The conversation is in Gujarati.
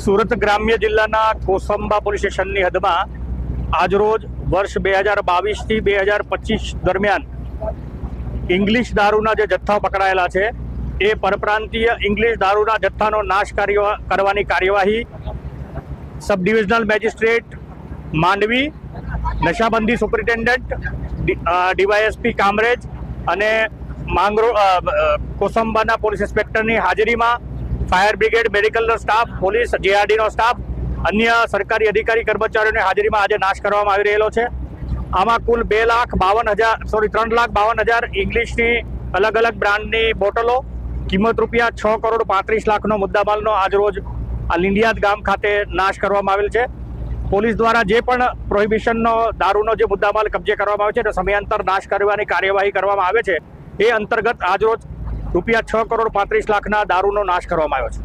સુરત ગ્રામ્ય જિલ્લાના કોસંબા પોલીસ સ્ટેશનની હદમાં આજરોજ વર્ષ 2022 થી 2025 દરમિયાન ઇંગ્લિશ દારૂના જે જથ્થા પકડાયેલા છે એ પરપ્રાંતીય ઇંગ્લિશ દારૂના જથ્થાનો નાશ કરવાની કાર્યવાહી સબ ડિવિઝનલ મેજિસ્ટ્રેટ માંડવી, નશાબંધી સુપરિન્ટેન્ડન્ટ ડીવાયએસપી કામરેજ અને કોસંબાના પોલીસ ઇન્સ્પેક્ટરની હાજરીમાં ફાયર બ્રિગેડ, મેડિકલનો સ્ટાફ, પોલીસ, જેઆરડીનો સ્ટાફ, અન્ય સરકારી અધિકારી કર્મચારીઓની હાજરીમાં આજે નાશ કરવામાં આવી રહેલો છે. આમાં કુલ 3,52,000 ઇંગ્લિશની અલગ અલગ બ્રાન્ડની બોટલો, કિંમત રૂપિયા 6,35,00,000નો મુદ્દામાલનો આજરોજ આ લીંડિયાદ ગામ ખાતે નાશ કરવામાં આવેલ છે. પોલીસ દ્વારા જે પણ પ્રોહિબિશનનો દારૂનો જે મુદ્દામાલ કબજે કરવામાં આવે છે તે સમયાંતર નાશ કરવાની કાર્યવાહી કરવામાં આવે છે. એ અંતર્ગત આજરોજ રૂપિયા 6,35,00,000ના દારૂનો નાશ કરવામાં આવ્યો છે.